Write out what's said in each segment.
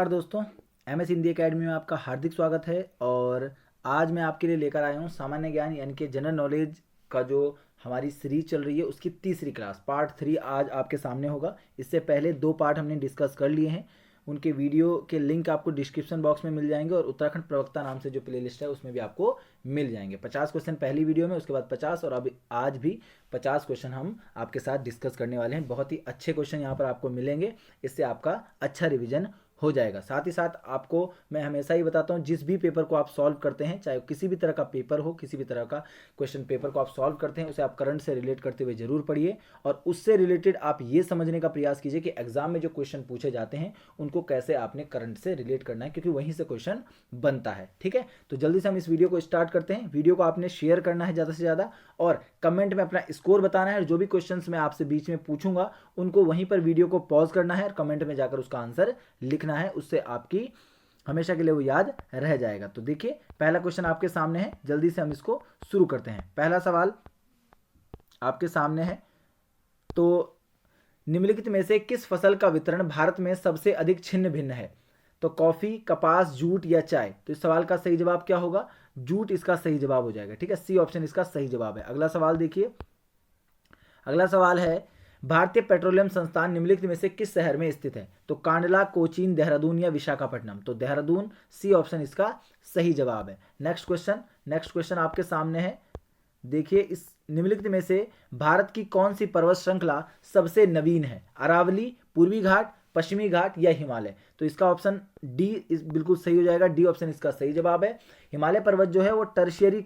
नमस्कार दोस्तों, MS Hindi academy में आपका हार्दिक स्वागत है। और आज मैं आपके लिए लेकर आया हूँ सामान्य ज्ञान यानी कि जनरल नॉलेज का जो हमारी सीरीज चल रही है उसकी तीसरी क्लास पार्ट 3 आज आपके सामने होगा। इससे पहले 2 पार्ट हमने डिस्कस कर लिए हैं, उनके वीडियो के लिंक आपको डिस्क्रिप्शन बॉक्स में मिल जाएंगे और उत्तराखंड प्रवक्ता नाम से जो प्लेलिस्ट है उसमें भी आपको मिल जाएंगे। 50 क्वेश्चन पहली वीडियो में, उसके बाद 50 और अभी आज भी 50 क्वेश्चन हम आपके साथ डिस्कस करने वाले हैं। बहुत ही अच्छे क्वेश्चन यहाँ पर आपको मिलेंगे, इससे आपका अच्छा रिवीजन हो जाएगा। साथ ही साथ आपको मैं हमेशा ही बताता हूँ, जिस भी पेपर को आप सॉल्व करते हैं, चाहे किसी भी तरह का पेपर हो, किसी भी तरह का क्वेश्चन पेपर को आप सॉल्व करते हैं, उसे आप करंट से रिलेट करते हुए जरूर पढ़िए और उससे रिलेटेड आप ये समझने का प्रयास कीजिए कि एग्जाम में जो क्वेश्चन पूछे जाते हैं उनको कैसे आपने करंट से रिलेट करना है, क्योंकि वहीं से क्वेश्चन बनता है। ठीक है, तो जल्दी से हम इस वीडियो को स्टार्ट करते हैं। वीडियो को आपने शेयर करना है ज़्यादा से ज़्यादा और कमेंट में अपना स्कोर बताना है और जो भी क्वेश्चंस मैं आपसे बीच में पूछूंगा उनको वहीं पर वीडियो को पॉज करना है और कमेंट में जाकर उसका आंसर लिखना है। उससे आपकी हमेशा के लिए वो याद रह जाएगा। तो देखिए, पहला क्वेश्चन आपके सामने है, जल्दी से हम इसको शुरू करते हैं। पहला सवाल आपके सामने है, तो निम्नलिखित में से किस फसल का वितरण भारत में सबसे अधिक छिन्न भिन्न है? तो कॉफी, कपास, जूट या चाय? तो इस सवाल का सही जवाब क्या होगा? जूट इसका सही जवाब हो जाएगा। ठीक है, सी ऑप्शन इसका सही जवाब है। अगला सवाल देखिए, अगला सवाल है, भारतीय पेट्रोलियम संस्थान निम्नलिखित में से किस शहर में स्थित है? तो कांडला, कोचीन, देहरादून या विशाखापट्टनम? तो देहरादून, सी ऑप्शन इसका सही जवाब है। नेक्स्ट क्वेश्चन आपके सामने है। देखिए, इस निम्नलिखित में से भारत की कौन सी पर्वत श्रृंखला सबसे नवीन है? अरावली, पूर्वी घाट, पश्चिमी घाट या हिमालय? तो इसका ऑप्शन डी बिल्कुल सही हो जाएगा। डी ऑप्शन इसका सही जवाब है। हिमालय पर्वत जो है वो टर्शियरी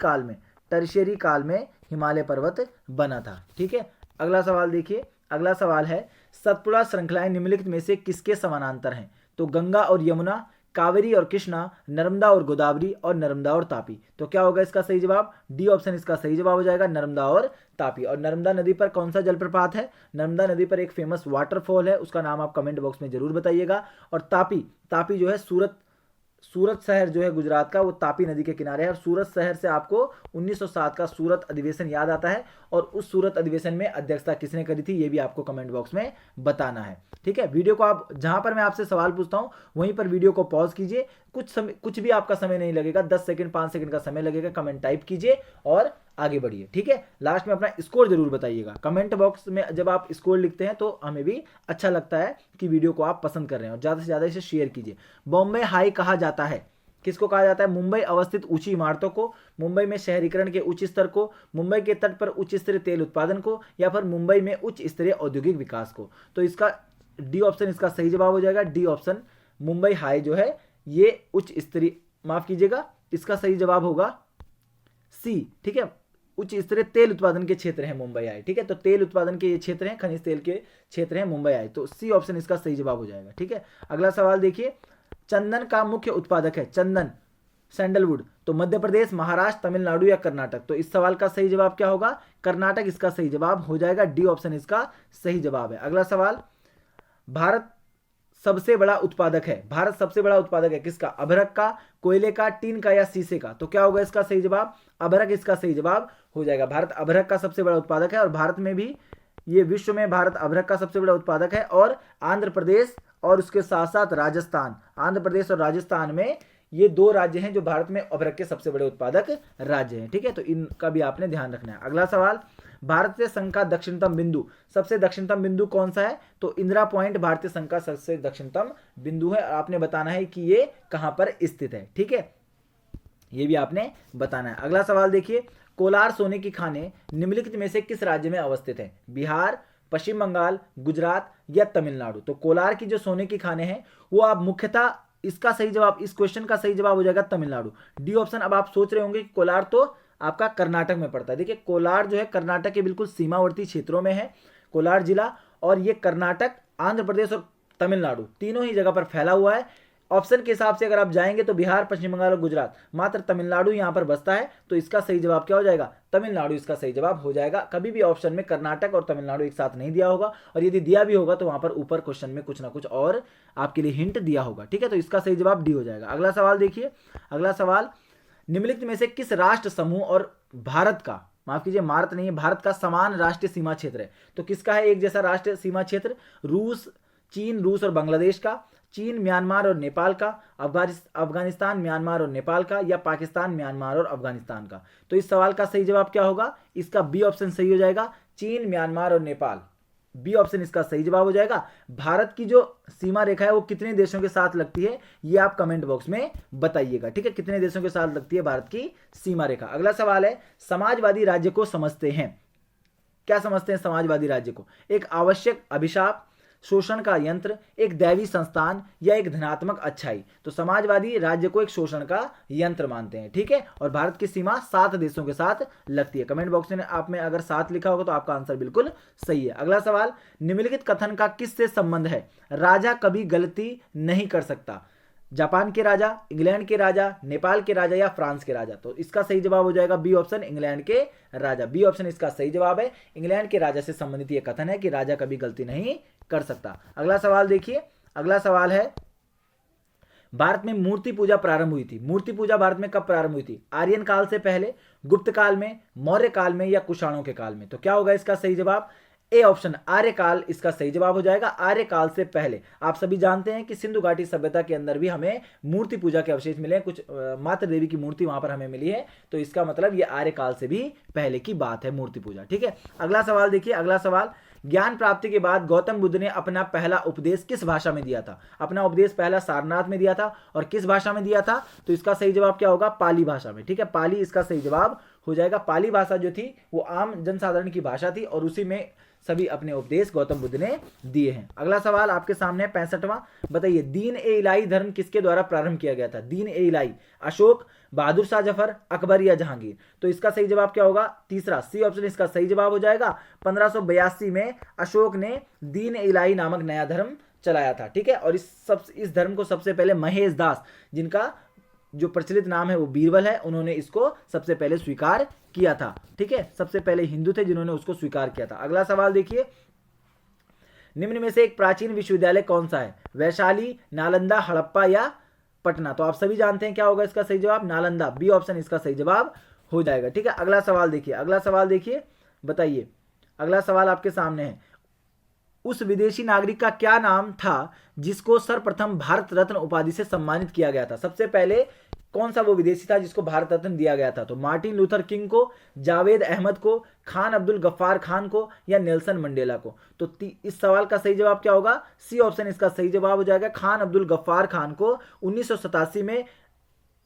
काल में हिमालय पर्वत बना था। ठीक है, अगला सवाल देखिए, अगला सवाल है, सतपुड़ा श्रृंखलाएं निम्नलिखित में से किसके समानांतर हैं? तो गंगा और यमुना, कावेरी और कृष्णा, नर्मदा और गोदावरी और नर्मदा और तापी? तो क्या होगा इसका सही जवाब? डी ऑप्शन इसका सही जवाब हो जाएगा, नर्मदा और तापी। और नर्मदा नदी पर कौन सा जलप्रपात है? नर्मदा नदी पर एक फेमस वाटरफॉल है, उसका नाम आप कमेंट बॉक्स में जरूर बताइएगा। और तापी जो है सूरत शहर जो है गुजरात का, वो तापी नदी के किनारे है। और सूरत शहर से आपको 1907 का सूरत अधिवेशन याद आता है और उस सूरत अधिवेशन में अध्यक्षता किसने करी थी ये भी आपको कमेंट बॉक्स में बताना है। ठीक है, वीडियो को आप जहां पर मैं आपसे सवाल पूछता हूं वहीं पर वीडियो को पॉज कीजिए। कुछ भी आपका समय नहीं लगेगा, 10 सेकंड 5 सेकंड का समय लगेगा। कमेंट टाइप कीजिए और आगे बढ़िए। ठीक है, लास्ट में अपना स्कोर जरूर बताइएगा। कमेंट बॉक्स में जब आप स्कोर लिखते हैं तो हमें भी अच्छा लगता है कि वीडियो को आप पसंद कर रहे हैं और ज़्यादा से ज़्यादा इसे शेयर कीजिए। बॉम्बे हाई कहा जाता है, किसको कहा जाता है? मुंबई अवस्थित ऊंची इमारतों को, मुंबई में शहरीकरण के उच्च स्तर को, मुंबई के तट पर उच्च स्तरीय तेल उत्पादन को, या फिर मुंबई में उच्च स्तरीय औद्योगिक विकास को? तो इसका डी ऑप्शन इसका सही जवाब हो जाएगा। डी ऑप्शन मुंबई हाई जो है ये उच्च स्तरीय, माफ कीजिएगा, इसका सही जवाब होगा सी। ठीक है, उच्च स्तरीय तेल उत्पादन के क्षेत्र है मुंबई आई। ठीक है, तो तेल उत्पादन के ये क्षेत्र हैं, खनिज तेल के क्षेत्र हैं मुंबई आई, तो सी ऑप्शन इसका सही जवाब हो जाएगा। ठीक है, अगला सवाल देखिए, चंदन का मुख्य उत्पादक है, चंदन सैंडलवुड, तो मध्य प्रदेश, महाराष्ट्र, तमिलनाडु या कर्नाटक? तो इस सवाल का सही जवाब क्या होगा? कर्नाटक इसका सही जवाब हो जाएगा। डी ऑप्शन इसका सही जवाब है। अगला सवाल, भारत सबसे बड़ा उत्पादक है किसका? अभ्रक का, कोयले का, टीन का या शीशे का? तो क्या होगा इसका सही जवाब? अभ्रक इसका सही जवाब हो जाएगा। भारत अभ्रक का सबसे बड़ा उत्पादक है और भारत में भी ये विश्व में भारत अभ्रक का सबसे बड़ा उत्पादक है। और आंध्र प्रदेश और उसके साथ साथ राजस्थान, आंध्र प्रदेश और राजस्थान में ये 2 राज्य हैं जो भारत में अभ्रक के सबसे बड़े उत्पादक राज्य हैं। ठीक है, तो इनका भी आपने ध्यान रखना है। अगला सवाल, भारत से संघ का दक्षिणतम बिंदु, सबसे दक्षिणतम बिंदु कौन सा है? तो इंदिरा पॉइंट भारतीय संघ का सबसे दक्षिणतम बिंदु है। आपने बताना है कि ये कहां पर स्थित है। ठीक है, ये भी आपने बताना है। अगला सवाल देखिए, कोलार सोने की खानें निम्नलिखित में से किस राज्य में अवस्थित है? बिहार, पश्चिम बंगाल, गुजरात या तमिलनाडु? तो कोलार की जो सोने की खानें हैं वो आप मुख्यतः, इसका सही जवाब, इस क्वेश्चन का सही जवाब हो जाएगा तमिलनाडु। D option. अब आप सोच रहे होंगे कि कोलार तो आपका कर्नाटक में पड़ता है। देखिए, कोलार जो है कर्नाटक के बिल्कुल सीमावर्ती क्षेत्रों में है, कोलार जिला, और ये कर्नाटक, आंध्र प्रदेश और तमिलनाडु तीनों ही जगह पर फैला हुआ है। ऑप्शन के हिसाब से अगर आप जाएंगे तो बिहार, पश्चिम बंगाल और गुजरात, मात्र तमिलनाडु यहां पर बसता है। तो इसका सही जवाब क्या हो जाएगा? तमिलनाडु इसका सही जवाब हो जाएगा। कभी भी ऑप्शन में कर्नाटक और तमिलनाडु एक साथ नहीं दिया होगा, और यदि दिया भी होगा तो वहां पर ऊपर क्वेश्चन में कुछ ना कुछ और आपके लिए हिंट दिया होगा। ठीक है, तो इसका सही जवाब डी हो जाएगा। अगला सवाल देखिए, अगला सवाल, निम्नलिखित में से किस राष्ट्र समूह और भारत का, माफ कीजिए भारत नहीं है, भारत का समान राष्ट्रीय सीमा क्षेत्र है? तो किसका है एक जैसा राष्ट्रीय सीमा क्षेत्र? रूस, चीन, रूस और बांग्लादेश का, चीन म्यांमार और नेपाल का, अफगानिस्तान म्यांमार और नेपाल का, या पाकिस्तान म्यांमार और अफगानिस्तान का। तो इस सवाल का सही जवाब क्या होगा? इसका बी ऑप्शन सही हो जाएगा, चीन म्यांमार और नेपाल। बी ऑप्शन इसका सही जवाब हो जाएगा। भारत की जो सीमा रेखा है वो कितने देशों के साथ लगती है, ये आप कमेंट बॉक्स में बताइएगा, ठीक है, कितने देशों के साथ लगती है भारत की सीमा रेखा। अगला सवाल है, समाजवादी राज्य को समझते हैं, क्या समझते हैं समाजवादी राज्य को? एक आवश्यक अभिशाप, शोषण का यंत्र, एक दैवी संस्थान, या एक धनात्मक अच्छाई। तो समाजवादी राज्य को एक शोषण का यंत्र मानते हैं, ठीक है। और भारत की सीमा 7 देशों के साथ लगती है। कमेंट बॉक्स में आप में अगर 7 लिखा होगा तो आपका आंसर बिल्कुल सही है। अगला सवाल, निम्नलिखित कथन का किससे संबंध है? राजा कभी गलती नहीं कर सकता। जापान के राजा, इंग्लैंड के राजा, नेपाल के राजा, या फ्रांस के राजा। तो इसका सही जवाब हो जाएगा बी ऑप्शन, इंग्लैंड के राजा। बी ऑप्शन इसका सही जवाब है। इंग्लैंड के राजा से संबंधित यह कथन है कि राजा कभी गलती नहीं कर सकता। अगला सवाल देखिए, अगला सवाल है, भारत में मूर्ति पूजा प्रारंभ हुई थी। मूर्ति पूजा भारत में कब प्रारंभ हुई थी? आर्यन काल से पहले, गुप्त काल में, मौर्य काल में, या कुषाणों के काल में। तो क्या होगा इसका सही जवाब? ए ऑप्शन, आर्यकाल इसका सही जवाब हो जाएगा। आर्यकाल से पहले। आप सभी जानते हैं कि सिंधु घाटी सभ्यता के अंदर भी हमें मूर्ति पूजा के अवशेष मिले हैं, कुछ मातृ देवी की मूर्ति वहां पर हमें मिली है। तो इसका मतलब ये आर्यकाल से भी पहले की बात है मूर्ति पूजा, ठीक है। अगला सवाल देखिए, अगला सवाल, ज्ञान प्राप्ति के बाद गौतम बुद्ध ने अपना पहला उपदेश किस भाषा में दिया था? अपना उपदेश पहला सारनाथ में दिया था, और किस भाषा में दिया था? तो इसका सही जवाब क्या होगा? पाली भाषा में, ठीक है। पाली इसका सही जवाब हो जाएगा। पाली भाषा जो थी वो आम जनसाधारण की भाषा थी, और उसी में सभी अपने उपदेश गौतम बुद्ध ने दिए हैं। अगला सवाल आपके सामने 65वां, बताइए, दीन ए इलाही धर्म किसके द्वारा प्रारंभ किया गया था? दीन ए इलाही, अशोक, बहादुर शाह जफर, अकबर, या जहांगीर। तो इसका सही जवाब क्या होगा? तीसरा, सी ऑप्शन इसका सही जवाब हो जाएगा। 1582 में अशोक ने दीन ए इलाही नामक नया धर्म चलाया था, ठीक है। और इस धर्म को सबसे पहले महेश दास, जिनका जो प्रचलित नाम है वो बीरबल है, उन्होंने इसको सबसे पहले स्वीकार किया था, ठीक है। सबसे पहले हिंदू थे जिन्होंने उसको स्वीकार किया था। अगला सवाल देखिए, निम्न में से एक प्राचीन विश्वविद्यालय कौन सा है? वैशाली, नालंदा, हड़प्पा, या पटना। तो आप सभी जानते हैं क्या होगा इसका सही जवाब? नालंदा। बी ऑप्शन इसका सही जवाब हो जाएगा, ठीक है। अगला सवाल देखिए, अगला सवाल देखिए, बताइए, अगला सवाल आपके सामने है, उस विदेशी नागरिक का क्या नाम था जिसको सर्वप्रथम भारत रत्न उपाधि से सम्मानित किया गया था? सबसे पहले कौन सा वो विदेशी था जिसको भारत रत्न दिया गया था? तो मार्टिन लूथर किंग को, जावेद अहमद को, खान अब्दुल गफ्फार खान को, या नेल्सन मंडेला को। तो इस सवाल का सही जवाब क्या होगा? सी ऑप्शन इसका सही जवाब हो जाएगा। खान अब्दुल गफ्फार खान को 1987 में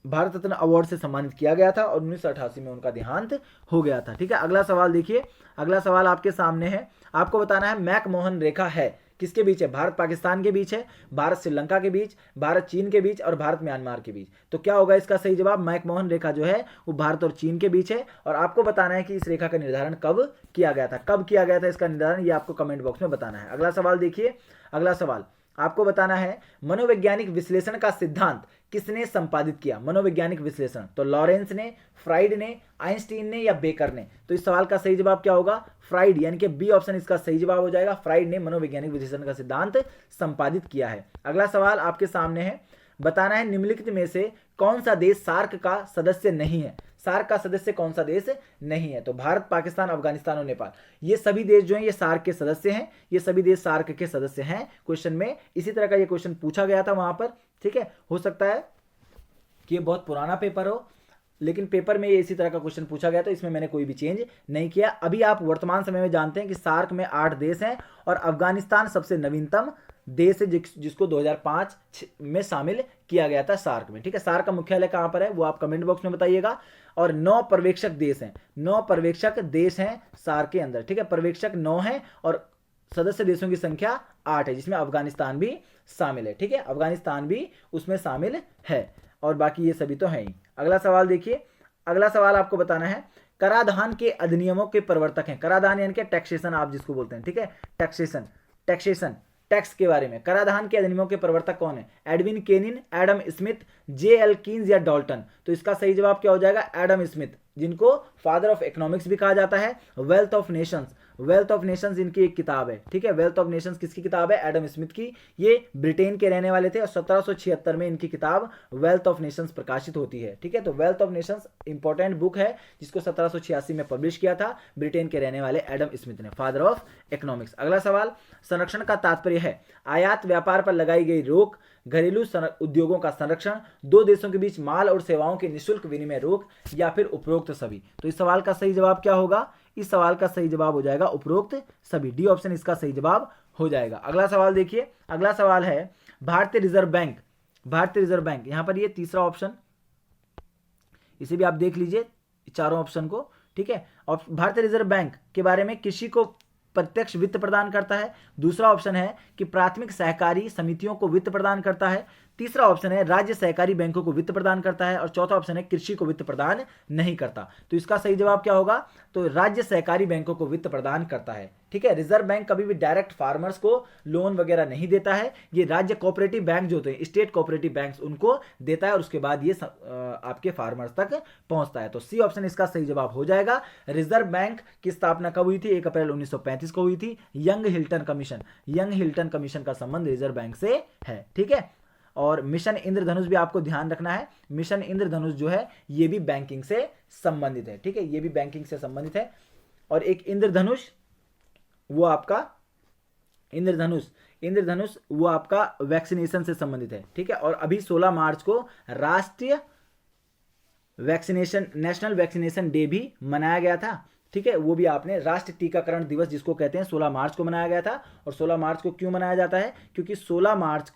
भारत रत्न अवार्ड से सम्मानित किया गया था, और 1988 में उनका देहांत हो गया था, ठीक है। अगला सवाल देखिए, अगला सवाल आपके सामने है, आपको बताना है मैकमोहन रेखा है किसके बीच है? भारत पाकिस्तान के बीच है, भारत श्रीलंका के बीच, भारत चीन के बीच, और भारत म्यांमार के बीच। तो क्या होगा इसका सही जवाब? मैकमोहन रेखा जो है वो भारत और चीन के बीच है, और आपको बताना है कि इस रेखा का निर्धारण कब किया गया था। कब किया गया था इसका निर्धारण, ये आपको कमेंट बॉक्स में बताना है। अगला सवाल देखिए, अगला सवाल आपको बताना है, मनोवैज्ञानिक विश्लेषण का सिद्धांत किसने संपादित किया? मनोवैज्ञानिक विश्लेषण। तो लॉरेंस ने, फ्राइड ने, आइंस्टीन ने, या बेकर ने। तो इस सवाल का सही जवाब क्या होगा? फ्राइड, यानी कि बी ऑप्शन इसका सही जवाब हो जाएगा। फ्राइड ने मनोवैज्ञानिक विश्लेषण का सिद्धांत संपादित किया है। अगला सवाल आपके सामने है, बताना है निम्नलिखित में से कौन सा देश सार्क का सदस्य नहीं है? सार्क का सदस्य कौन सा देश नहीं है? तो भारत, पाकिस्तान, अफगानिस्तान और नेपाल, ये सभी देश जो हैं ये सार्क के सदस्य हैं। ये सभी देश सार्क के सदस्य हैं। क्वेश्चन में इसी तरह का ये क्वेश्चन पूछा गया था वहां पर, ठीक है। हो सकता है कि ये बहुत पुराना पेपर हो, लेकिन पेपर में ये इसी तरह का क्वेश्चन पूछा गया था, इसमें मैंने कोई भी चेंज नहीं किया। अभी आप वर्तमान समय में जानते हैं कि सार्क में 8 देश हैं, और अफगानिस्तान सबसे नवीनतम देश है जिसको 2005 में शामिल किया गया था सार्क में, ठीक है। सार्क का मुख्यालय कहां पर है वो आप कमेंट बॉक्स में बताइएगा। और 9 पर्यवेक्षक देश हैं, 9 पर्यवेक्षक देश हैं सार्क के अंदर, ठीक है। पर्यवेक्षक 9 हैं, और सदस्य देशों की संख्या 8 है, जिसमें अफगानिस्तान भी शामिल है, ठीक है। अफगानिस्तान भी उसमें शामिल है, और बाकी ये सभी तो हैं ही। अगला सवाल देखिए, अगला सवाल आपको बताना है, कराधान के अधिनियमों के प्रवर्तक हैं। कराधान यानी कि टैक्सेशन आप जिसको बोलते हैं, ठीक है। टैक्सेशन टैक्स के बारे में कराधान के अधिनियमों के प्रवर्तक कौन है? Edwin Kenin, Adam Smith, J L Keynes, या डॉल्टन। तो तो इसका सही जवाब क्या हो जाएगा, एडम स्मिथ, जिनको फादर ऑफ इकोनॉमिक्स भी कहा जाता है। Wealth of Nations, wealth of Nations इनकी एक किताब है, ठीक है। वेल्थ ऑफ नेशंस किसकी किताब है, एडम स्मिथ की। ये ब्रिटेन के रहने वाले थे और 1776 में इनकी किताब वेल्थ ऑफ नेशंस प्रकाशित होती है, ठीक है। तो wealth of Nations important book है जिसको 1786 में पब्लिश किया था ब्रिटेन के रहने वाले एडम स्मिथ ने, फादर ऑफ इकोनॉमिक्स। अगला सवाल, संरक्षण का तात्पर्य है आयात व्यापार पर लगाई गई रोक, घरेलू उद्योगों का संरक्षण, दो देशों के बीच माल और सेवाओं के निःशुल्क विनिमय रोक, या फिर उपरोक्त सभी। तो इस सवाल का सही जवाब क्या होगा, इस सवाल का सही जवाब हो जाएगा उपरोक्त सभी, डी ऑप्शन इसका सही जवाब हो जाएगा। अगला सवाल देखिए, अगला सवाल है भारतीय रिजर्व बैंक, भारतीय रिजर्व बैंक, यहां पर ये तीसरा ऑप्शन, इसे भी आप देख लीजिए चारों ऑप्शन को, ठीक है। और भारतीय रिजर्व बैंक के बारे में कृषि को प्रत्यक्ष वित्त प्रदान करता है, दूसरा ऑप्शन है कि प्राथमिक सहकारी समितियों को वित्त प्रदान करता है, तीसरा ऑप्शन है राज्य सहकारी बैंकों को वित्त प्रदान करता है, और चौथा ऑप्शन है कृषि को वित्त प्रदान नहीं करता। तो इसका सही जवाब क्या होगा, तो राज्य सहकारी बैंकों को वित्त प्रदान करता है, ठीक है। रिजर्व बैंक कभी भी डायरेक्ट फार्मर्स को लोन वगैरह नहीं देता है, ये राज्य कोऑपरेटिव बैंक जो होते हैं, स्टेट कोऑपरेटिव बैंक्स, उनको देता है और उसके बाद ये आपके फार्मर्स तक पहुंचता है। तो सी ऑप्शन इसका सही जवाब हो जाएगा। रिजर्व बैंक की स्थापना कब हुई थी, 1 अप्रैल 1935 को हुई थी। Young Hilton commission, young Hilton commission का संबंध रिजर्व बैंक से है, ठीक है। और मिशन इंद्रधनुष भी आपको ध्यान रखना है, मिशन इंद्रधनुष जो है ये भी बैंकिंग से संबंधित है, ठीक है, ये भी बैंकिंग से संबंधित है। और एक इंद्रधनुष वो आपका इंद्रधनुष वो आपका वैक्सीनेशन से संबंधित है, ठीक है। और अभी 16 मार्च को राष्ट्रीय वैक्सीनेशन, नेशनल वैक्सीनेशन डे भी मनाया गया था, ठीक है। वो भी आपने राष्ट्रीय टीकाकरण दिवस जिसको कहते हैं 16 मार्च को मनाया गया था। और 16 मार्च को क्यों मनाया जाता है, क्योंकि 16 मार्च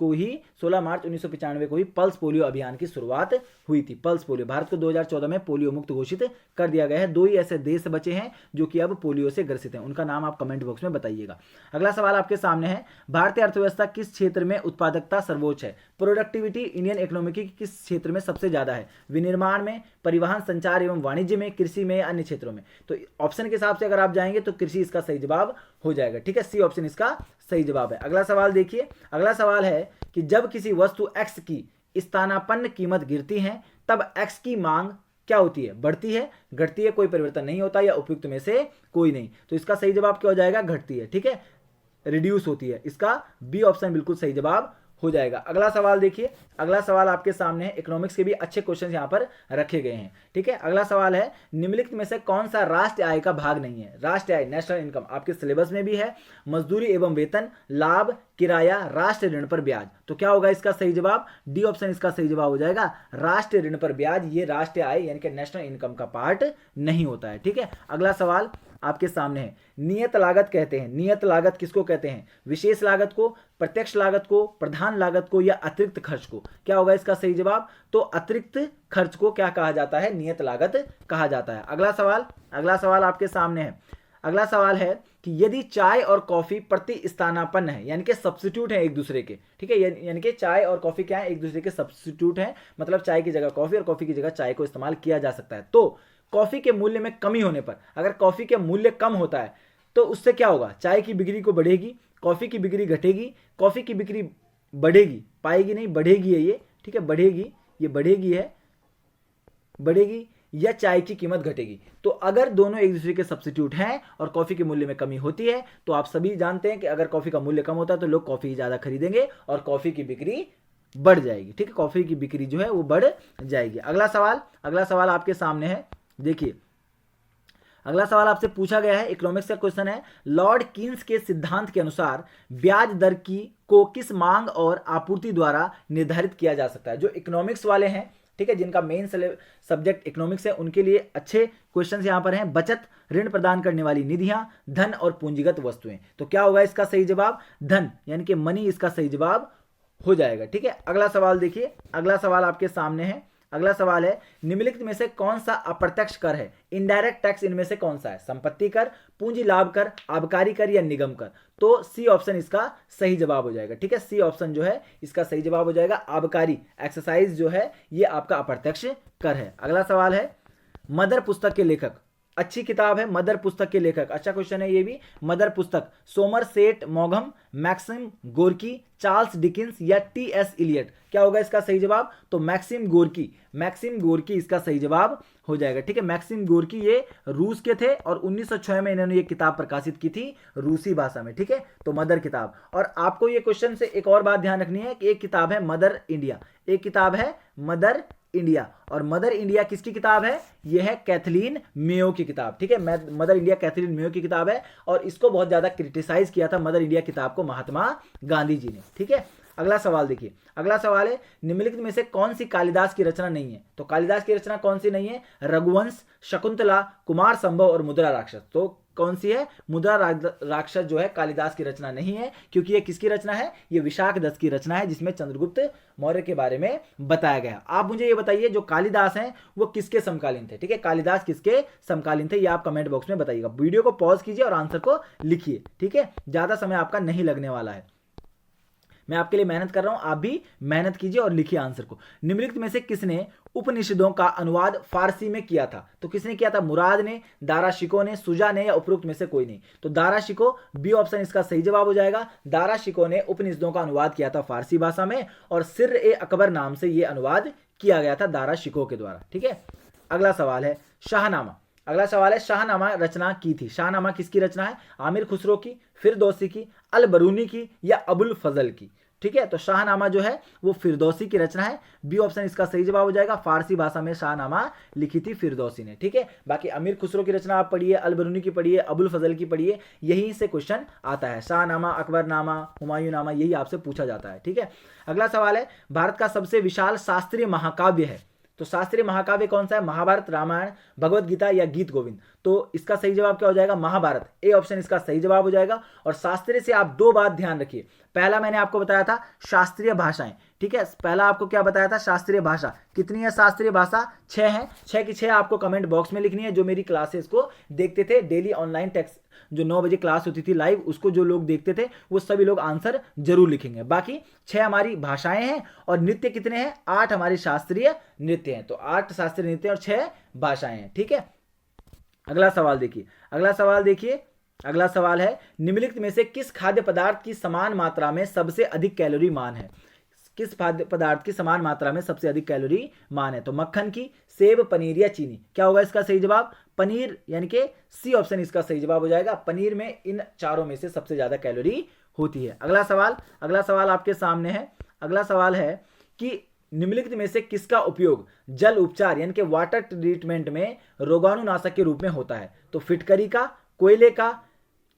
1995 को ही पल्स पोलियो अभियान की शुरुआत हुई थी। पल्स पोलियो, भारत को 2014 में पोलियो मुक्त घोषित कर दिया गया है। 2 ही ऐसे देश बचे हैं जो कि अब पोलियो से ग्रसित हैं, उनका नाम आप कमेंट बॉक्स में बताइएगा। अगला सवाल आपके सामने है, भारतीय अर्थव्यवस्था किस क्षेत्र में उत्पादकता सर्वोच्च है, प्रोडक्टिविटी इंडियन इकोनॉमी की किस क्षेत्र में सबसे ज्यादा है, विनिर्माण में, परिवहन, संचार एवं वाणिज्य में, कृषि में, अन्य क्षेत्रों में। तो ऑप्शन के हिसाब से अगर आप जाएंगे तो कृषि इसका सही जवाब हो जाएगा, ठीक है। सी ऑप्शन इसका सही जवाब है। अगला सवाल देखिए, अगला सवाल है कि जब किसी वस्तु एक्स की स्थानापन्न कीमत गिरती है तब एक्स की मांग क्या होती है, बढ़ती है, घटती है, कोई परिवर्तन नहीं होता, या उपयुक्त में से कोई नहीं। तो इसका सही जवाब क्या हो जाएगा, घटती है, ठीक है, रिड्यूस होती है। इसका बी ऑप्शन बिल्कुल सही जवाब हो जाएगा। अगला सवाल देखिए, अगला सवाल आपके सामने है, इकोनॉमिक्स के भी अच्छे क्वेश्चन यहां पर रखे गए हैं, ठीक है। अगला सवाल है, निम्नलिखित में से कौन सा राष्ट्रीय आय का भाग नहीं है, राष्ट्रीय आय, नेशनल इनकम आपके सिलेबस में भी है, मजदूरी एवं वेतन, लाभ, किराया, राष्ट्रीय ऋण पर ब्याज। तो क्या होगा इसका सही जवाब, डी ऑप्शन इसका सही जवाब हो जाएगा, राष्ट्रीय ऋण पर ब्याज। ये राष्ट्रीय आय यानी कि नेशनल इनकम का पार्ट नहीं होता है, ठीक है। अगला सवाल आपके सामने है, नियत लागत कहते हैं, नियत लागत किसको कहते हैं, विशेष लागत को, प्रत्यक्ष लागत को, प्रधान लागत को, या अतिरिक्त खर्च को। क्या होगा इसका सही जवाब, तो अतिरिक्त खर्च को क्या कहा जाता है, नियत लागत कहा जाता है। अगला सवाल आपके सामने है, अगला सवाल है कि यदि चाय और कॉफी प्रतिस्थानापन्न है, यानी कि सब्स्टिट्यूट है एक दूसरे के, ठीक है, यानी कि चाय और कॉफी क्या है, एक दूसरे के सब्स्टिट्यूट है, मतलब चाय की जगह कॉफी और कॉफी की जगह चाय को इस्तेमाल किया जा सकता है। तो कॉफी के मूल्य में कमी होने पर, अगर कॉफी के मूल्य कम होता है तो उससे क्या होगा, चाय की बिक्री को बढ़ेगी, कॉफी की बिक्री घटेगी, कॉफी की बिक्री बढ़ेगी, पाएगी नहीं, बढ़ेगी है ये, ठीक है, बढ़ेगी, ये बढ़ेगी है, बढ़ेगी, या चाय की कीमत घटेगी। तो अगर दोनों एक दूसरे के सब्स्टिट्यूट हैं और कॉफी के मूल्य में कमी होती है, तो आप सभी जानते हैं कि अगर कॉफी का मूल्य कम होता है तो लोग कॉफी ज्यादा खरीदेंगे और कॉफी की बिक्री बढ़ जाएगी, ठीक है, कॉफी की बिक्री जो है वो बढ़ जाएगी। अगला सवाल आपके सामने है, देखिए अगला सवाल आपसे पूछा गया है, इकोनॉमिक्स का क्वेश्चन है, लॉर्ड कीन्स के सिद्धांत के अनुसार ब्याज दर को किस मांग और आपूर्ति द्वारा निर्धारित किया जा सकता है। जो इकोनॉमिक्स वाले हैं, ठीक है, जिनका मेन सब्जेक्ट इकोनॉमिक्स है, उनके लिए अच्छे क्वेश्चन यहां पर हैं, बचत, ऋण प्रदान करने वाली निधियां, धन और पूंजीगत वस्तुएं। तो क्या होगा इसका सही जवाब, धन यानी कि मनी इसका सही जवाब हो जाएगा, ठीक है। अगला सवाल देखिए, अगला सवाल आपके सामने है, अगला सवाल है, निम्नलिखित में से कौन सा अप्रत्यक्ष कर है, इनडायरेक्ट टैक्स इनमें से कौन सा है, संपत्ति कर, पूंजी लाभ कर, आबकारी कर, या निगम कर। तो सी ऑप्शन इसका सही जवाब हो जाएगा, ठीक है, सी ऑप्शन जो है इसका सही जवाब हो जाएगा, आबकारी एक्सरसाइज जो है ये आपका अप्रत्यक्ष कर है। अगला सवाल है, मदर पुस्तक के लेखक अच्छी किताब है मदर पुस्तक के लेखक, अच्छा क्वेश्चन है ये भी, मदर पुस्तक सोमरसेट मॉगम, मैक्सिम गोर्की, चार्ल्स डिकिंस या टी एस इलियट, क्या होगा इसका सही जवाब? तो मैक्सिम गोर्की, मैक्सिम गोर्की इसका सही जवाब हो जाएगा। ठीक है, मैक्सिम गोर्की ये रूस के थे और 1906 में इन्होंने ये किताब प्रकाशित की थी रूसी भाषा में। ठीक है, तो मदर किताब। और आपको ये क्वेश्चन से एक और बात ध्यान रखनी है कि एक किताब है मदर इंडिया, एक किताब है मदर इंडिया, और मदर इंडिया किसकी किताब है? यह है कैथलीन मेयो की किताब। ठीक है, मदर इंडिया कैथलीन मेयो की किताब है, और इसको बहुत ज्यादा क्रिटिसाइज किया था मदर इंडिया किताब को महात्मा गांधी जी ने। ठीक है, अगला सवाल देखिए, अगला सवाल है निम्नलिखित में से कौन सी कालिदास की रचना नहीं है? तो कालिदास की रचना कौन सी नहीं है? रघुवंश, शकुंतला, कुमार संभव और मुद्रा राक्षस। तो कौन सी है? मुद्रा राक्षस जो है कालिदास की रचना नहीं है, क्योंकि ये किसकी रचना है? ये विशाख दत्त की रचना है, जिसमें चंद्रगुप्त मौर्य के बारे में बताया गया। आप मुझे ये बताइए जो कालिदास हैं वो किसके समकालीन थे? ठीक है, कालिदास किसके समकालीन थे ये आप कमेंट बॉक्स में बताइएगा। वीडियो को पॉज कीजिए और आंसर को लिखिए। ठीक है, ज्यादा समय आपका नहीं लगने वाला है, मैं आपके लिए मेहनत कर रहा हूं, आप भी मेहनत कीजिए और लिखिए आंसर को। निम्नलिखित में से किसने उपनिषदों का अनुवाद फारसी में किया था? तो किसने किया था? मुराद ने, दारा शिको ने, सुजा ने, या उपरोक्त में से कोई नहीं? तो दारा शिको, बी ऑप्शन इसका सही जवाब हो जाएगा। दारा शिको ने उपनिषदों का अनुवाद किया था फारसी भाषा में, और सिर ए अकबर नाम से यह अनुवाद किया गया था दारा शिको के द्वारा। ठीक है, अगला सवाल है शाहनामा। अगला सवाल है शाहनामा रचना की थी, शाहनामा किसकी रचना है? आमिर खुसरो की, फिरदौसी की, अल बरूनी की, या अबुल फजल की? ठीक है, तो शाहनामा जो है वो फिरदौसी की रचना है, बी ऑप्शन इसका सही जवाब हो जाएगा। फारसी भाषा में शाहनामा लिखी थी फिरदौसी ने। ठीक है, बाकी अमीर खुसरो की रचना आप पढ़िए, अल बरूनी की पढ़िए, अबुल फजल की पढ़िए, यहीं से क्वेश्चन आता है। शाहनामा, अकबरनामा, हुमायूंनामा, यही आपसे पूछा जाता है। ठीक है, अगला सवाल है भारत का सबसे विशाल शास्त्रीय महाकाव्य है, तो शास्त्रीय महाकाव्य कौन सा है? महाभारत, रामायण, भगवत गीता या गीत गोविंद? तो इसका सही जवाब क्या हो जाएगा? महाभारत, ए ऑप्शन इसका सही जवाब हो जाएगा। और शास्त्रीय से आप दो बात ध्यान रखिए, पहला मैंने आपको बताया था शास्त्रीय भाषाएं। ठीक है, पहला आपको क्या बताया था? शास्त्रीय भाषा। कितनी है शास्त्रीय भाषा? 6 है, 6 की 6 आपको कमेंट बॉक्स में लिखनी है। जो मेरी क्लासेस को देखते थे डेली ऑनलाइन टेक्स्ट, जो 9 बजे क्लास होती थी लाइव, उसको जो लोग देखते थे वो सभी लोग आंसर जरूर लिखेंगे। बाकी 6 हमारी भाषाएं हैं, और नृत्य कितने हैं? 8 हमारे शास्त्रीय नृत्य हैं। तो 8 शास्त्रीय नृत्य और 6 भाषाएं हैं। ठीक है, अगला सवाल देखिए, अगला सवाल देखिए, अगला सवाल है निम्नलिखित में से किस खाद्य पदार्थ की समान मात्रा में सबसे अधिक कैलोरी मान है? किस खाद्य पदार्थ की समान मात्रा में सबसे अधिक कैलोरी मान है? तो मक्खन की, सेब, पनीर या चीनी? क्या होगा इसका सही जवाब? पनीर, यानी कि सी ऑप्शन इसका सही जवाब हो जाएगा। पनीर में इन चारों में से सबसे ज्यादा कैलोरी होती है। अगला सवाल, अगला सवाल आपके सामने है। अगला सवाल है कि निम्नलिखित में से किसका उपयोग जल उपचार यानी कि वाटर ट्रीटमेंट में रोगाणुनाशक के रूप में होता है? तो फिटकरी का, कोयले का,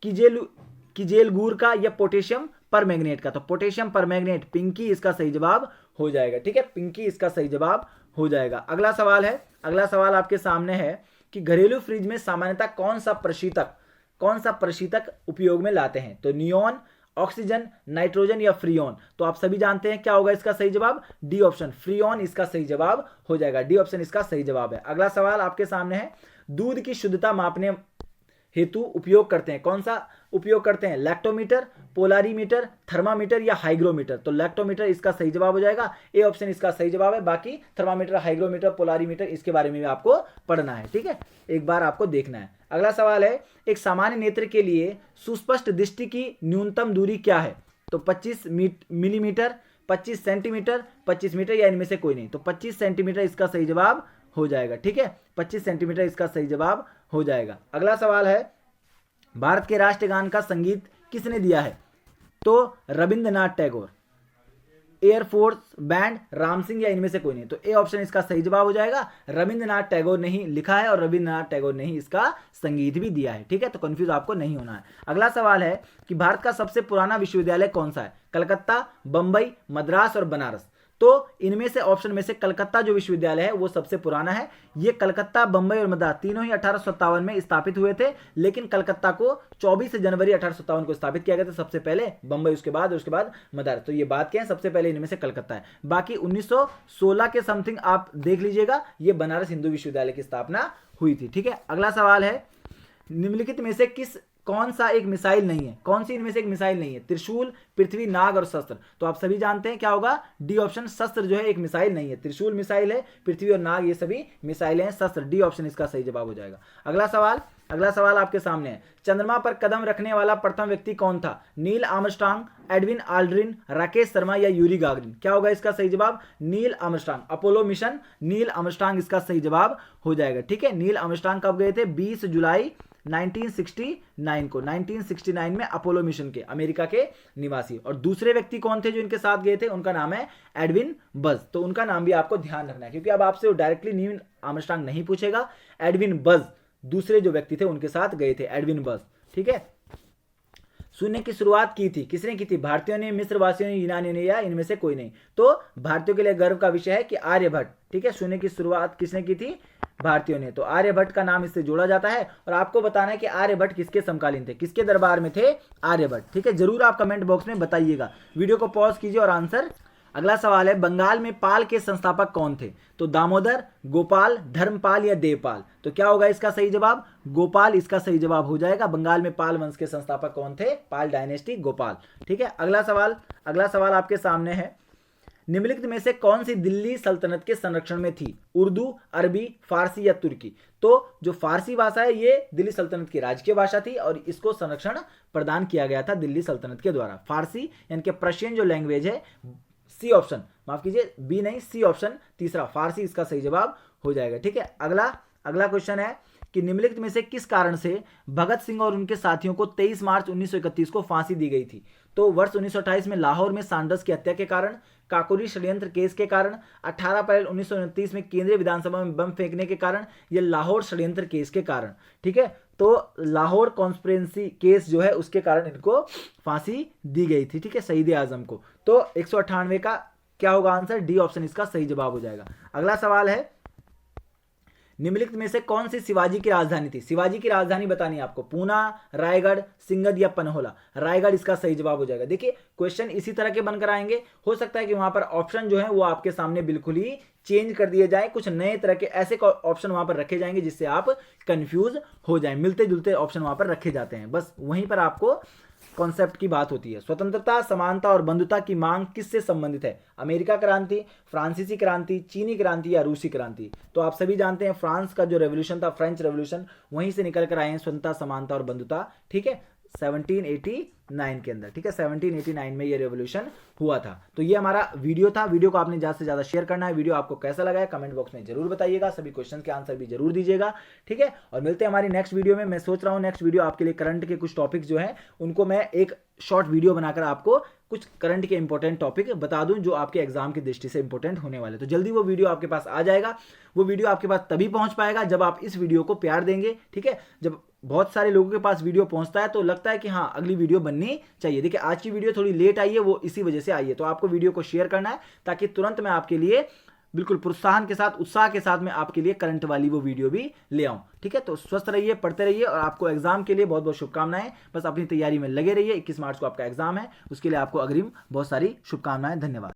किजेलगूर का, या पोटेशियम परमैंगनेट का? तो पोटेशियम परमैंगनेट, पिंकी इसका सही जवाब हो जाएगा। ठीक है, पिंकी इसका सही जवाब हो जाएगा। अगला सवाल है, अगला सवाल आपके सामने है कि घरेलू फ्रिज में सामान्यतः कौन सा प्रशीतक उपयोग में लाते हैं? तो नियोन, ऑक्सीजन, नाइट्रोजन या फ्रीऑन? तो आप सभी जानते हैं क्या होगा इसका सही जवाब? डी ऑप्शन, फ्रीऑन इसका सही जवाब हो जाएगा। डी ऑप्शन इसका सही जवाब है। अगला सवाल आपके सामने है दूध की शुद्धता मापने हेतु उपयोग करते हैं, कौन सा उपयोग करते हैं? लैक्टोमीटर, पोलारीमीटर, थर्मामीटर या हाइग्रोमीटर? तो लैक्टोमीटर इसका सही जवाब हो जाएगा, ए ऑप्शन इसका सही जवाब है। बाकी थर्मामीटर, हाइग्रोमीटर, पोलारीमीटर इसके बारे में भी आपको पढ़ना है। ठीक है, एक बार आपको देखना है। अगला सवाल है एक सामान्य नेत्र के लिए सुस्पष्ट दृष्टि की न्यूनतम दूरी क्या है? तो 25 मिलीमीटर, 25 सेंटीमीटर, 25 मीटर, या इनमें से कोई नहीं? तो 25 सेंटीमीटर इसका सही जवाब हो जाएगा। ठीक है, 25 सेंटीमीटर इसका सही जवाब हो जाएगा। अगला सवाल है भारत के राष्ट्रीय गान का संगीत किसने दिया है? तो रविंद्रनाथ टैगोर, एयरफोर्स बैंड, राम सिंह, या इनमें से कोई नहीं? तो ए ऑप्शन इसका सही जवाब हो जाएगा। रविंद्रनाथ टैगोर ने ही लिखा है और रविंद्रनाथ टैगोर ने ही इसका संगीत भी दिया है। ठीक है, तो कंफ्यूज आपको नहीं होना है। अगला सवाल है कि भारत का सबसे पुराना विश्वविद्यालय कौन सा है? कलकत्ता, बंबई, मद्रास और बनारस? तो इनमें से ऑप्शन में से कलकत्ता जो विश्वविद्यालय है वो सबसे पुराना है। ये कलकत्ता, बंबई और मद्रास तीनों ही 1857 में स्थापित हुए थे, लेकिन कलकत्ता को 24 जनवरी 1857 को स्थापित किया गया था सबसे पहले, बंबई उसके बाद मद्रास। तो ये बात क्या है, सबसे पहले इनमें से कलकत्ता है। बाकी 1916 के समथिंग आप देख लीजिएगा, ये बनारस हिंदू विश्वविद्यालय की स्थापना हुई थी। ठीक है, अगला सवाल है निम्नलिखित में से कौन सा एक मिसाइल नहीं है, कौन सी इनमें से एक मिसाइल नहीं है? त्रिशूल, पृथ्वी, नाग और शस्त्र। तो आप सभी जानते हैं क्या होगा, डी ऑप्शन, शस्त्र जो है एक मिसाइल नहीं है। त्रिशूल मिसाइल है, पृथ्वी और नाग ये सभी मिसाइलें हैं, शस्त्र डी ऑप्शन इसका सही जवाब हो जाएगा। अगला सवाल आपके सामने है, चंद्रमा पर कदम रखने वाला प्रथम व्यक्ति कौन था? Neil Armstrong, Edwin Aldrin, Rakesh Sharma या यूरी गागरिन? क्या होगा इसका सही जवाब? Neil Armstrong. Apollo mission, Neil Armstrong इसका सही जवाब हो जाएगा। ठीक है, नील आर्मस्ट्रांग कब गए थे? 20 जुलाई 1969 को, 1969 में अपोलो मिशन के, अमेरिका के निवासी। और दूसरे व्यक्ति कौन थे जो इनके साथ गए थे? उनका नाम है एडविन बज। तो उनका नाम भी आपको ध्यान रखना है, क्योंकि अब आपसे डायरेक्टली नील आर्मस्ट्रांग नहीं पूछेगा, एडविन बज दूसरे जो व्यक्ति थे उनके साथ गए थे, एडविन बज। ठीक है, शून्य की शुरुआत की थी, किसने की थी? भारतीयों ने, मिस्र वासियों ने, यूनानियों ने, या इनमें से कोई नहीं? तो भारतीयों के लिए गर्व का विषय है कि आर्यभट्ट। ठीक है, शून्य की शुरुआत किसने की थी? भारतीयों ने। तो आर्यभट्ट का नाम इससे जोड़ा जाता है। और आपको बताना है कि आर्यभट्ट किसके समकालीन थे, किसके दरबार में थे आर्यभट्ट। ठीक है, जरूर आप कमेंट बॉक्स में बताइएगा। वीडियो को पॉज कीजिए और आंसर। अगला सवाल है, बंगाल में पाल के संस्थापक कौन थे? तो दामोदर, गोपाल, धर्मपाल या देवपाल? तो क्या होगा इसका सही जवाब? गोपाल इसका सही जवाब हो जाएगा। बंगाल में पाल वंश के संस्थापक कौन थे? पाल डायनेस्टी, गोपाल। ठीक है, अगला सवाल आपके सामने है, निम्नलिखित में से कौन सी दिल्ली सल्तनत के संरक्षण में थी? उर्दू, अरबी, फारसी या तुर्की? तो जो फारसी भाषा है ये दिल्ली सल्तनत की राजकीय भाषा थी और इसको संरक्षण प्रदान किया गया था दिल्ली सल्तनत के द्वारा। फारसी यानी कि पर्शियन जो लैंग्वेज है, सी ऑप्शन, माफ कीजिए बी नहीं, सी ऑप्शन तीसरा, फारसी इसका सही जवाब हो जाएगा। ठीक है, अगला क्वेश्चन है कि निम्नलिखित में से किस कारण से भगत सिंह और उनके साथियों को 23 मार्च 1931 को फांसी दी गई थी? तो वर्ष 1928 में लाहौर में सैंडर्स की हत्या के कारण, काकोरी षड्यंत्र केस के कारण, 18 अप्रैल 1929 में केंद्रीय विधानसभा में बम फेंकने के कारण, या लाहौर षड्यंत्र केस के कारण? ठीक है, तो लाहौर कॉन्स्पिरेसी केस जो है उसके कारण इनको फांसी दी गई थी। ठीक है, शहीद आजम को। तो 198 का क्या होगा आंसर? डी ऑप्शन इसका सही जवाब हो जाएगा। अगला सवाल है, निम्नलिखित में से कौन सी शिवाजी की राजधानी थी? शिवाजी की राजधानी बतानी है आपको, पूना, रायगढ़, सिंगद या पनहोला? रायगढ़ इसका सही जवाब हो जाएगा। देखिए क्वेश्चन इसी तरह के बनकर आएंगे, हो सकता है कि वहां पर ऑप्शन जो है वो आपके सामने बिल्कुल ही चेंज कर दिए जाए, कुछ नए तरह के ऐसे ऑप्शन वहां पर रखे जाएंगे जिससे आप कंफ्यूज हो जाए। मिलते जुलते ऑप्शन वहां पर रखे जाते हैं, बस वहीं पर आपको कॉन्सेप्ट की बात होती है। स्वतंत्रता, समानता और बंधुता की मांग किससे संबंधित है? अमेरिका क्रांति, फ्रांसीसी क्रांति, चीनी क्रांति या रूसी क्रांति? तो आप सभी जानते हैं फ्रांस का जो रेवोल्यूशन था, फ्रेंच रेवोल्यूशन, वहीं से निकल कर आए हैं स्वतंत्रता, समानता और बंधुता। ठीक है, 1789 के अंदर। ठीक है, 1789 में ये रेवोल्यूशन हुआ था। तो ये हमारा वीडियो था। वीडियो को आपने ज़्यादा से ज़्यादा शेयर करना है। वीडियो आपको कैसा लगा है कमेंट बॉक्स में जरूर बताइएगा। सभी क्वेश्चन के आंसर भी जरूर दीजिएगा। ठीक है, और मिलते हैं हमारी नेक्स्ट वीडियो में। मैं सोच रहा हूँ नेक्स्ट वीडियो आपके लिए करंट के कुछ टॉपिक्स जो है उनको मैं एक शॉर्ट वीडियो बनाकर आपको कुछ करंट के इंपॉर्टेंट टॉपिक बता दूं जो आपके एग्जाम की दृष्टि से इंपॉर्टेंट होने वाले। तो जल्दी वो वीडियो आपके पास आ जाएगा। वो वीडियो आपके पास तभी पहुंच पाएगा जब आप इस वीडियो को प्यार देंगे। ठीक है, जब बहुत सारे लोगों के पास वीडियो पहुंचता है तो लगता है कि हाँ अगली वीडियो बननी चाहिए। देखिए आज की वीडियो थोड़ी लेट आई है, वो इसी वजह से आई है। तो आपको वीडियो को शेयर करना है ताकि तुरंत मैं आपके लिए बिल्कुल प्रोत्साहन के साथ, उत्साह के साथ मैं आपके लिए करंट वाली वो वीडियो भी ले आऊं। ठीक है, तो स्वस्थ रहिए, पढ़ते रहिए और आपको एग्जाम के लिए बहुत बहुत शुभकामनाएं। बस अपनी तैयारी में लगे रहिए। 21 मार्च को आपका एग्जाम है, उसके लिए आपको अग्रिम बहुत सारी शुभकामनाएं। धन्यवाद।